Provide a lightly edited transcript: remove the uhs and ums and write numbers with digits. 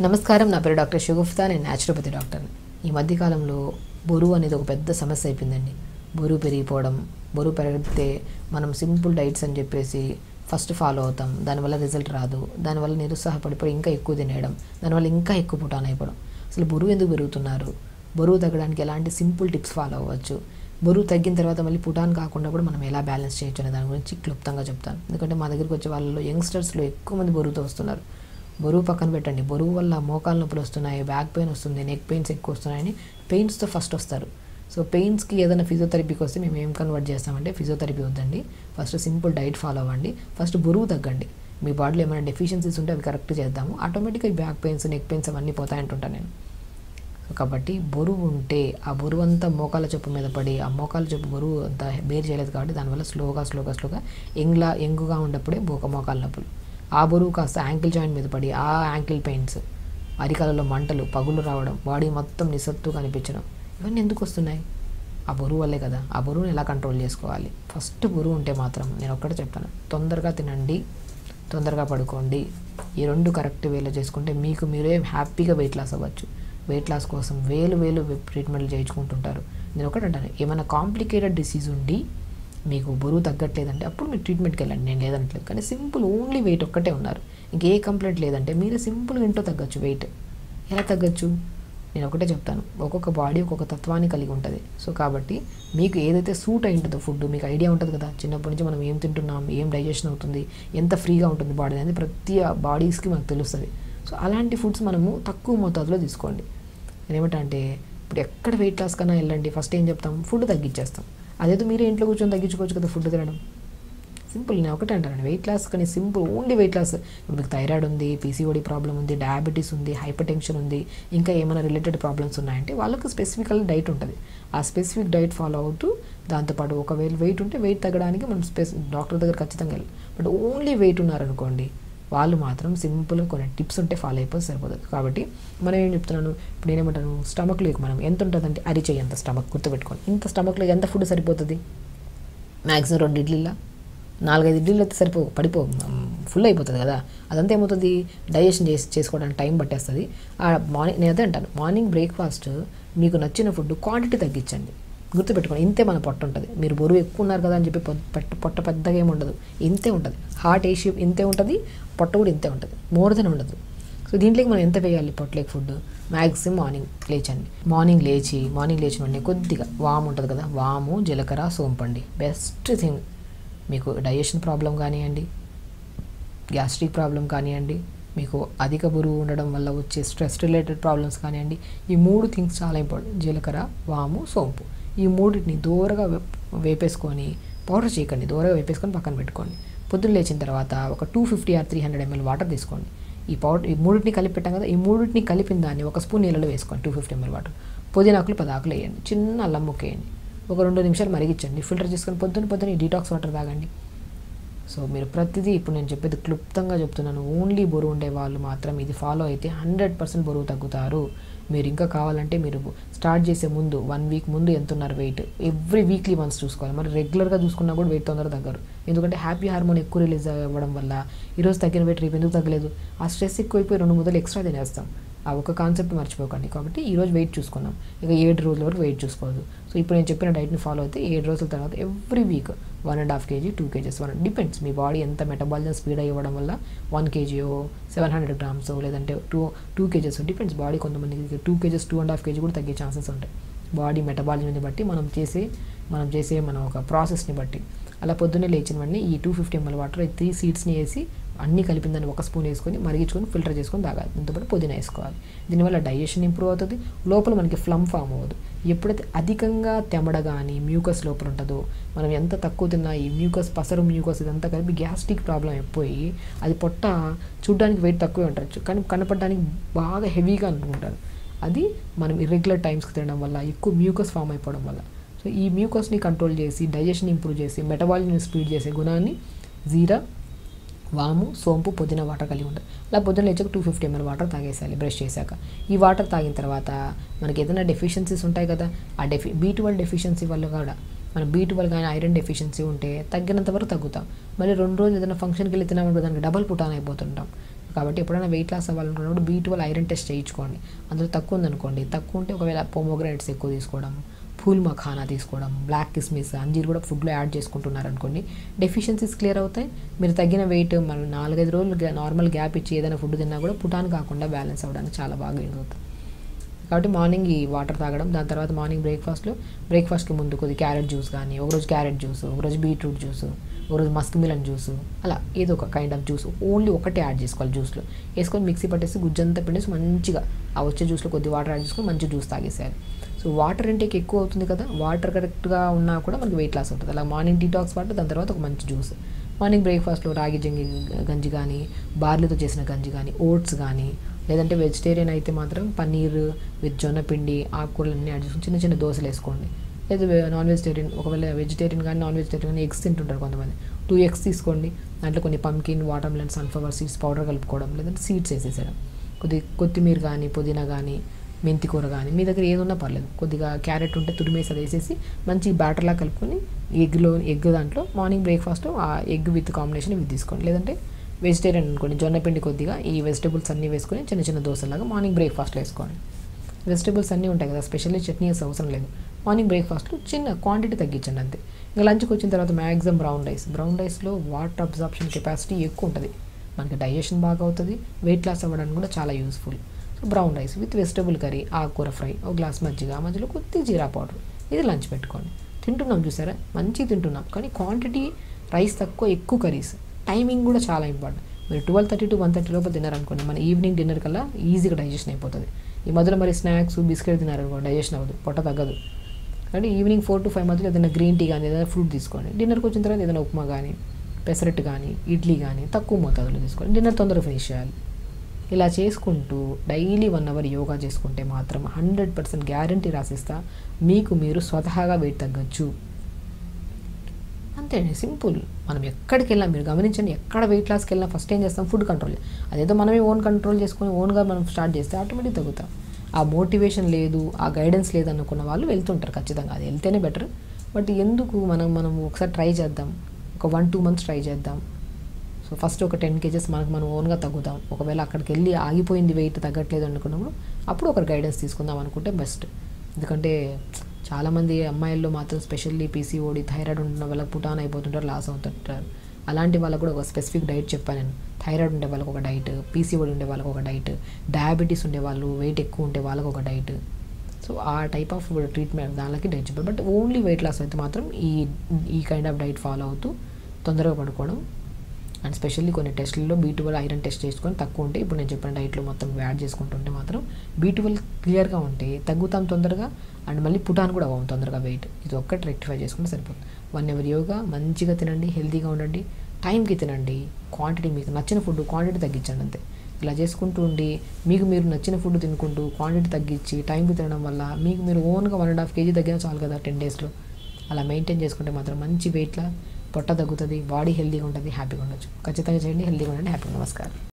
నమస్కారం, నా పేరు డాక్టర్ షగుఫ్తా. నేను న్యాచురోపతి డాక్టర్ని. ఈ మధ్యకాలంలో బరువు అనేది ఒక పెద్ద సమస్య అయిపోయిందండి. బరువు పెరిగిపోవడం, బరువు పెరిగితే మనం సింపుల్ డైట్స్ అని చెప్పేసి ఫస్ట్ ఫాలో అవుతాం, దానివల్ల రిజల్ట్ రాదు, దానివల్ల నిరుత్సాహపడిపోయి ఇంకా ఎక్కువ తినేయడం, దానివల్ల ఇంకా ఎక్కువ పుటాన్ అయిపోవడం. అసలు బరువు ఎందుకు పెరుగుతున్నారు, బరువు తగ్గడానికి ఎలాంటి సింపుల్ టిప్స్ ఫాలో అవ్వచ్చు, బరువు తగ్గిన తర్వాత మళ్ళీ పుటాన్ కాకుండా కూడా మనం ఎలా బ్యాలెన్స్ చేయొచ్చు అనే దాని గురించి క్లుప్తంగా చెప్తాను. ఎందుకంటే మా దగ్గరికి వచ్చే వాళ్ళలో యంగ్స్టర్స్లో ఎక్కువ మంది బరువుతో వస్తున్నారు. బరువు పక్కన పెట్టండి, బరువు వల్ల మోకాలు నొప్పులు వస్తున్నాయి, బ్యాక్ పెయిన్ వస్తుంది, నెక్ పెయిన్స్ ఎక్కువ వస్తున్నాయని పెయిన్స్తో ఫస్ట్ వస్తారు. సో పెయిన్స్కి ఏదైనా ఫిజియోథెరపీకి వస్తే మేము ఏం కన్వర్ట్ చేస్తామంటే, ఫిజియోథెరపీ వద్దండి, ఫస్ట్ సింపుల్ డైట్ ఫాలో అవ్వండి, ఫస్ట్ బరువు తగ్గండి, మీ బాడీలో ఏమైనా డెఫిషియన్సీస్ ఉంటే అవి కరెక్ట్ చేద్దాము, ఆటోమేటిక్గా బ్యాక్ పెయిన్స్, నెక్ పెయిన్స్ అవన్నీ పోతాయంటుంటాను నేను. కాబట్టి బరువు ఉంటే ఆ బరువు అంతా మోకాల చెప్పు మీద పడి, ఆ మోకాల చెప్పు బరువు అంతా బేర్ చేయలేదు కాబట్టి దానివల్ల స్లోగా యంగుగా ఉన్నప్పుడే మోకాల నొప్పులు, ఆ బరువు కాస్త యాంకిల్ జాయింట్ మీద పడి ఆ యాంకిల్ పెయిన్స్, అరికాలలో మంటలు, పగులు రావడం, బాడీ మొత్తం నిస్సత్తుగా అనిపించడం, ఇవన్నీ ఎందుకు వస్తున్నాయి? ఆ బరువు వల్లే కదా. ఆ బరువుని ఎలా కంట్రోల్ చేసుకోవాలి? ఫస్ట్ బరువు ఉంటే మాత్రం నేను ఒక్కటే చెప్తాను, తొందరగా తినండి, తొందరగా పడుకోండి. ఈ రెండు కరెక్ట్ వేలో చేసుకుంటే మీకు మీరే హ్యాపీగా వెయిట్ లాస్ అవ్వచ్చు. వెయిట్ లాస్ కోసం వేలు ట్రీట్మెంట్లు చేయించుకుంటుంటారు. నేను ఒకటి అంటాను, ఏమైనా కాంప్లికేటెడ్ డిసీజ్ ఉండి మీకు బరువు తగ్గట్లేదంటే అప్పుడు మీరు ట్రీట్మెంట్కి వెళ్ళండి, నేను లేదనట్లేదు. కానీ సింపుల్ ఓన్లీ వెయిట్ ఒక్కటే ఉన్నారు, ఇంకే కంప్లైంట్ లేదంటే మీరు సింపుల్గా ఇంట్లో తగ్గచ్చు. వెయిట్ ఎలా తగ్గచ్చు? నేను ఒకటే చెప్తాను, ఒక్కొక్క బాడీ ఒక్కొక్క తత్వాన్ని కలిగి ఉంటుంది. సో కాబట్టి మీకు ఏదైతే సూట్ అయి ఉంటుందో ఫుడ్ మీకు ఐడియా ఉంటుంది కదా, చిన్నప్పటి నుంచి మనం ఏం తింటున్నాం, ఏం డైజెషన్ అవుతుంది, ఎంత ఫ్రీగా ఉంటుంది బాడీ అనేది ప్రతి బాడీస్కి మనకు తెలుస్తుంది. సో అలాంటి ఫుడ్స్ మనము తక్కువ మోతాదులో తీసుకోండి. నేనేమంటా అంటే, ఇప్పుడు ఎక్కడ వెయిట్ లాస్ కన్నా వెళ్ళండి, ఫస్ట్ ఏం చెప్తాం, ఫుడ్ తగ్గించేస్తాం. అదేదో మీరే ఇంట్లో కూర్చొని తగ్గించుకోవచ్చు కదా ఫుడ్ తినడం. సింపుల్, నేను ఒకటే అంటానండి, వెయిట్ లాస్ కానీ సింపుల్ ఓన్లీ వెయిట్ లాస్. ఇప్పుడు మీకు థైరాయిడ్ ఉంది, పీసీఓడి ప్రాబ్లం ఉంది, డయాబెటీస్ ఉంది, హైపర్ టెన్షన్ ఉంది, ఇంకా ఏమైనా రిలేటెడ్ ప్రాబ్లమ్స్ ఉన్నాయంటే వాళ్ళకి స్పెసిఫికల్ డైట్ ఉంటుంది. ఆ స్పెసిఫిక్ డైట్ ఫాలో అవుతూ దాంతోపాటు ఒకవేళ వెయిట్ ఉంటే వెయిట్ తగ్గడానికి మనం డాక్టర్ దగ్గర ఖచ్చితంగా వెళ్ళాలి. బట్ ఓన్లీ వెయిట్ ఉన్నారనుకోండి, వాళ్ళు మాత్రం సింపుల్గా కొన్ని టిప్స్ ఉంటే ఫాలో అయిపోతే సరిపోతుంది. కాబట్టి మనం ఏం చెప్తున్నాను, ఇప్పుడు నేనేమంటాను, స్టమక్లో మనం ఎంత ఉంటుందంటే అరిచేయి అంత స్టమక్ గుర్తుపెట్టుకోండి. ఇంత స్టమక్లో ఎంత ఫుడ్ సరిపోతుంది? మ్యాక్సిమం 2 ఇడ్లీలా 4-5 ఇడ్లీలు అయితే ఫుల్ అయిపోతుంది కదా. అదంతా ఏమవుతుంది, డైజెషన్ చేసుకోవడానికి టైం పట్టేస్తుంది. మార్నింగ్ నేను అదే అంటాను, మార్నింగ్ బ్రేక్ఫాస్ట్ మీకు నచ్చిన ఫుడ్ క్వాంటిటీ తగ్గించండి. గుర్తుపెట్టుకోండి, ఇంతే మన పొట్ట ఉంటుంది. మీరు బరువు ఎక్కువ ఉన్నారు కదా అని చెప్పి పొట్ట పెద్దగా ఏమి ఉండదు, ఇంతే ఉంటుంది. హార్ట్ షేప్ ఇంతే ఉంటుంది, పొట్ట కూడా ఇంతే ఉంటుంది, మోర్ దెన్ ఉండదు. సో దీంట్లోకి మనం ఎంత వేయాలి పొట్టలేక ఫుడ్? మ్యాక్సిమం మార్నింగ్ లేచిన వెంటనే కొద్దిగా వాము ఉంటుంది కదా, వాము, జీలకర్ర, సోంపండి బెస్ట్ థింగ్. మీకు డైజెషన్ ప్రాబ్లం కానివ్వండి, గ్యాస్ట్రిక్ ప్రాబ్లం కానివ్వండి, మీకు అధిక బరువు ఉండడం వల్ల వచ్చే స్ట్రెస్ రిలేటెడ్ ప్రాబ్లమ్స్ కానివ్వండి, ఈ 3 థింగ్స్ చాలా ఇంపార్టెంట్. జీలకర్ర, వాము, సోంపు, ఈ 3టిని దూరగా వేపేసుకొని, పౌడర్ చేయకండి, దూరగా వేపేసుకొని పక్కన పెట్టుకోండి. పొద్దున్న లేచిన తర్వాత ఒక 250 or 300 ml వాటర్ తీసుకోండి. ఈ 3టిని కలిపి పెట్టాం కదా, ఈ 3టిని కలిపిన దాన్ని 1 స్పూన్ నీళ్ళలో వేసుకోండి. 250 ml వాటర్, పుదీనాకులు 10 ఆకులు వేయండి, చిన్న అల్లం ముక్క వేయండి, ఒక 2 నిమిషాలు మరిగించండి, ఫిల్టర్ చేసుకొని పొద్దున్న ఈ డీటాక్స్ వాటర్ తాగండి. సో మీరు ప్రతిదీ ఇప్పుడు నేను చెప్పేది క్లుప్తంగా చెప్తున్నాను. ఓన్లీ బరువు ఉండే వాళ్ళు మాత్రం ఇది ఫాలో అయితే 100% బరువు తగ్గుతారు. మీరు ఇంకా కావాలంటే మీరు స్టార్ట్ చేసే ముందు 1 వీక్ ముందు ఎంత ఉన్నారు వెయిట్, ఎవ్రీ వీక్లీ వన్స్ చూసుకోవాలి. మరి రెగ్యులర్గా చూసుకున్నా కూడా వెయిట్ తొందరగా తగ్గరు. ఎందుకంటే హ్యాపీ హార్మోన్ ఎక్కువ రిలీజ్ అవ్వడం వల్ల ఈరోజు తగ్గిన వెయిట్ రేపు ఎందుకు తగ్గలేదు, ఆ స్ట్రెస్ ఎక్కువైపోయి 2 ముద్దలు ఎక్స్ట్రా తినేస్తాం. ఆ ఒక కాన్సెప్ట్ మర్చిపోకండి. కాబట్టి ఈరోజు వెయిట్ చూసుకున్నాం, ఇక 7 రోజుల వరకు వెయిట్ చూసుకోవద్దు. సో ఇప్పుడు నేను చెప్పిన డైట్ని ఫాలో అయితే 7 రోజుల తర్వాత every week 1.5 kg, 2 kgs, depends మీ బాడీ ఎంత మెటబాలిజం స్పీడ్ అయ్యడం వల్ల 1 kg 700 grams లేదంటే 2 kgs డిపెండ్స్. బాడీ కొంతమందికి 2 kgs 2.5 kg కూడా తగ్గే ఛాన్సెస్ ఉంటాయి, బాడీ మెటబాలిజంని బట్టి, మనం చేసే మన ఒక ప్రాసెస్ని బట్టి. అలా పొద్దున్నే లేచిన వెంటనే ఈ 250 ml వాటర్ 3 సీడ్స్ని వేసి అన్నీ కలిపిన దాన్ని 1 స్పూన్ వేసుకొని మరిగించుకొని ఫిల్టర్ చేసుకొని తాగాలి. దాంతోపాటు పుదీనా వేసుకోవాలి. దీనివల్ల డైజెషన్ ఇంప్రూవ్ అవుతుంది, లోపల మనకి ఫ్లమ్ ఫామ్ అవ్వదు. ఎప్పుడైతే అధికంగా తెమడ కానీ మ్యూకస్ లోపల ఉంటుందో, మనం ఎంత తక్కువ తిన్నా ఈ పసరు మ్యూకస్ ఇదంతా కలిపి గ్యాస్ట్రిక్ ప్రాబ్లం అయిపోయి అది పొట్ట చూడడానికి వెయిట్ తక్కువే ఉండొచ్చు కానీ కనపడడానికి బాగా హెవీగా అనుకుంటారు. అది మనం ఇర్రెగ్యులర్ టైమ్స్కి తినడం వల్ల, ఎక్కువ మ్యూకస్ ఫామ్ అయిపోవడం వల్ల. సో ఈ మ్యూకస్ని కంట్రోల్ చేసి, డైజెషన్ ఇంప్రూవ్ చేసి, మెటబాలిజంని స్పీడ్ చేసే గుణాన్ని జీరా, వాము, సోంపు, పుదీనా వాటర్ కలిగి ఉంటుంది. అలా పొద్దున్న లేచాక 250 ml వాటర్ తాగేసేయాలి బ్రష్ చేశాక. ఈ వాటర్ తాగిన తర్వాత మనకి ఏదైనా డెఫిషియన్సీస్ ఉంటాయి కదా, ఆ B12 డెఫిషియన్సీ వల్ల కూడా మన B12 కానీ ఐరన్ డెఫిషియన్సీ ఉంటే తగ్గినంత వరకు తగ్గుతాం. మళ్ళీ 2 రోజులు ఏదైనా ఫంక్షన్కి వెళ్ళి తినామంటే దానికి డబల్ పుటాన్ అయిపోతుంటాం. కాబట్టి ఎప్పుడైనా వెయిట్ లాస్ అవ్వాలనుకున్నప్పుడు B12 ఐరన్ టెస్ట్ చేయించుకోండి. అందులో తక్కువ ఉందనుకోండి, తక్కువ ఉంటే ఒకవేళ పోమోగ్రానేట్స్ ఎక్కువ తీసుకోవడం, ఫూల్ మఖానా తీసుకోవడం, బ్లాక్ కిస్మిస్, అంజీర్ కూడా ఫుడ్లో యాడ్ చేసుకుంటున్నారు అనుకోండి, డెఫిషియన్సీస్ క్లియర్ అవుతాయి. మీరు తగ్గిన వెయిట్ మనం 4-5 రోజులు నార్మల్ గ్యాప్ ఇచ్చి ఏదైనా ఫుడ్ తిన్నా కూడా పుటాన్ కాకుండా బ్యాలెన్స్ అవ్వడానికి చాలా బాగా యూజ్ అవుతుంది. కాబట్టి మార్నింగ్ ఈ వాటర్ తాగడం, దాని తర్వాత మార్నింగ్ బ్రేక్ఫాస్ట్కి ముందు కొద్ది క్యారెట్ జ్యూస్ కానీ, ఒకరోజు క్యారెట్ జ్యూస్, ఒకరోజు బీట్రూట్ జ్యూస్, ఒకరోజు మస్క్ మిలన్ జ్యూస్, అలా ఏదో ఒక కైండ్ ఆఫ్ జ్యూస్ ఓన్లీ ఒకటే యాడ్ చేసుకోవాలి. జ్యూస్లో వేసుకొని మిక్సీ పట్టేసి గుజ్జంతా పిండేసి మంచిగా ఆ వచ్చే జ్యూస్లో కొద్ది వాటర్ యాడ్ చేసుకొని మంచి జ్యూస్ తాగేసేయాలి. సో వాటర్ ఇంటేక్ ఎక్కువ అవుతుంది కదా, వాటర్ కరెక్ట్గా ఉన్నా కూడా మనకి వెయిట్ లాస్ అవుతుంది. అలా మార్నింగ్ డీటాక్స్ వాటర్, దాని తర్వాత ఒక మంచి జ్యూస్. మార్నింగ్ బ్రేక్ఫాస్ట్లో రాగి గంజి కానీ, బార్లీతో చేసిన గంజి కానీ, ఓట్స్ కానీ, లేదంటే వెజిటేరియన్ అయితే మాత్రం పన్నీర్ విత్ జొన్న పిండి, ఆకుకూరలన్నీ యాడ్ చేసుకుని చిన్న చిన్న దోశలు వేసుకోండి. లేదా నాన్ వెజిటేరియన్, ఒకవేళ వెజిటేరియన్ కానీ నాన్ వెజిటేరియన్ కానీ ఎగ్స్ తింటుంటారు కొంతమంది, 2 eggs తీసుకోండి. దాంట్లో కొన్ని pumpkin, water melon, sunflower seeds powder కలుపుకోవడం, లేదంటే సీడ్స్ వేసేసేయడం. కొత్తిమీర కానీ, పుదీనా కానీ, మెంతి కూర కానీ, మీ దగ్గర ఏది ఉన్నా పర్లేదు, కొద్దిగా క్యారెట్ ఉంటే తురిమేసి అది వేసేసి మంచి బ్యాటర్లా కలుపుకొని ఎగ్ దాంట్లో మార్నింగ్ బ్రేక్ఫాస్ట్ ఆ ఎగ్ విత్ కాంబినేషన్ ఇవి తీసుకోండి. లేదంటే వెజిటేరియన్ అనుకోండి, జొన్న పిండి కొద్దిగా ఈ వెజిటేబుల్స్ అన్నీ వేసుకొని చిన్న చిన్న దోశలాగా మార్నింగ్ బ్రేక్ఫాస్ట్లో వేసుకోండి. వెజిటేబుల్స్ అన్నీ ఉంటాయి కదా, స్పెషల్లీ చట్నీ వేసే అవసరం లేదు. మార్నింగ్ బ్రేక్ఫాస్ట్లో చిన్న క్వాంటిటీ తగ్గించండి అంతే. ఇంకా లంచ్కి వచ్చిన తర్వాత మ్యాక్సిమం బ్రౌన్ రైస్లో వాటర్ అబ్జార్ప్షన్ కెపాసిటీ ఎక్కువ ఉంటుంది, మనకి డైజెషన్ బాగా అవుతుంది, వెయిట్ లాస్ అవ్వడానికి కూడా చాలా useful. So brown rice with vegetable curry, ఆకుకూర ఫ్రై, ఒక గ్లాస్ మజ్జిగ, మధ్యలో కొద్ది జీరా పౌడర్, ఇది లంచ్ పెట్టుకోండి. తింటున్నాం చూసారా, మంచిగా తింటున్నాం, కానీ క్వాంటిటీ రైస్ తక్కువ, ఎక్కువ కర్రీస్. టైమింగ్ కూడా చాలా ఇంపార్టెంట్. మీరు 12:30 to 1:30 లోపల తిన్నారనుకోండి, మన ఈవినింగ్ డిన్నర్ కల్లా ఈజీగా డైజెషన్ అయిపోతుంది. ఈ మధ్యలో మరి స్నాక్స్, బిస్కెట్ తిన్నారనుకోండి, డైజెషన్ అవ్వదు, పొట్ట తగ్గదు. కాబట్టి ఈవినింగ్ 4 to 5 మధ్యలో ఏదైనా గ్రీన్ టీ కానీ, ఏదైనా ఫ్రూట్ తీసుకోండి. డిన్నర్కి వచ్చిన తర్వాత ఏదైనా ఉప్మా కానీ, పెసరట్టు కానీ, ఇడ్లీ కానీ తక్కువ మోతాదులో తీసుకోండి. డిన్నర్ తొందరగా ఫినిష్ చేయాలి. ఇలా చేసుకుంటూ డైలీ 1 hour యోగా చేసుకుంటే మాత్రం 100% గ్యారంటీ రాసిస్తా, మీకు మీరు స్వతహాగా వెయిట్ తగ్గచ్చు. అంతే అండి, సింపుల్. మనం ఎక్కడికి వెళ్ళినా మీరు గమనించండి, ఎక్కడ వెయిట్ లాస్కి వెళ్ళినా ఫస్ట్ ఏం చేస్తాం, ఫుడ్ కంట్రోల్. అదేదో మనమే కంట్రోల్ చేసుకొని ఓన్గా మనం స్టార్ట్ చేస్తే ఆటోమేటిక్ తగ్గుతాం. ఆ మోటివేషన్ లేదు, ఆ గైడెన్స్ లేదు అనుకున్న వాళ్ళు వెళ్తుంటారు ఖచ్చితంగా, అది వెళ్తేనే బెటర్. బట్ ఎందుకు మనం ఒకసారి ట్రై చేద్దాం, ఒక 1-2 months ట్రై చేద్దాం. సో ఫస్ట్ ఒక 10 kgs మనం ఓన్గా తగ్గుతాం. ఒకవేళ అక్కడికి వెళ్ళి ఆగిపోయింది, వెయిట్ తగ్గట్లేదు అనుకున్నప్పుడు అప్పుడు ఒకరు గైడెన్స్ తీసుకుందాం అనుకుంటే బెస్ట్. ఎందుకంటే చాలామంది అమ్మాయిల్లో మాత్రం స్పెషల్లీ PCOD, థైరాయిడ్ ఉన్న వాళ్ళకి పుటాన్ అయిపోతుంటారు, లాస్ అవుతుంటారు. అలాంటి వాళ్ళకు కూడా ఒక స్పెసిఫిక్ డైట్ చెప్పాను నేను. థైరాయిడ్ ఉండే వాళ్ళకి ఒక డైట్, PCOD ఉండే వాళ్ళకి ఒక డైట్, డయాబెటీస్ ఉండే వాళ్ళు, వెయిట్ ఎక్కువ ఉంటే వాళ్ళకి ఒక డైట్. సో ఆ టైప్ ఆఫ్ ట్రీట్మెంట్ దానికి డైట్ చెప్పారు. బట్ ఓన్లీ వెయిట్ లాస్ అయితే మాత్రం ఈ కైండ్ ఆఫ్ డైట్ ఫాలో అవుతూ తొందరగా పడుకోవడం. అండ్ స్పెషల్లీ కొన్ని టెస్టుల్లో B12 ఐరన్ టెస్ట్ చేసుకొని తక్కువ ఉంటే, ఇప్పుడు నేను చెప్పిన డైట్లో మొత్తం యాడ్ చేసుకుంటుంటే మాత్రం B12 క్లియర్గా ఉంటే తగ్గుతాం తొందరగా, అండ్ మళ్ళీ పుటాన్ కూడా అవ్వం తొందరగా వెయిట్. ఇది ఒక్కటి రెక్టిఫై చేసుకుంటే సరిపోతుంది. 1 hour యోగా, మంచిగా తినండి, హెల్తీగా ఉండండి, టైంకి తినండి, క్వాంటిటీ మీకు నచ్చిన ఫుడ్ క్వాంటిటీ తగ్గించండి అంతే. ఇలా చేసుకుంటూ ఉండి మీకు మీరు నచ్చిన ఫుడ్ తినుకుంటూ క్వాంటిటీ తగ్గించి టైంకి తినడం వల్ల మీకు మీరు ఓన్గా 1.5 kg తగ్గినా చాలు కదా 10 daysలో. అలా మెయింటైన్ చేసుకుంటే మాత్రం మంచి వెయిట్లా పొట్ట తగ్గుతుంది, బాడీ హెల్తీగా ఉంటుంది, హ్యాపీగా ఉండొచ్చు. ఖచ్చితంగా చేయండి, హెల్తీగా ఉండండి, హ్యాపీగా. నమస్కారం.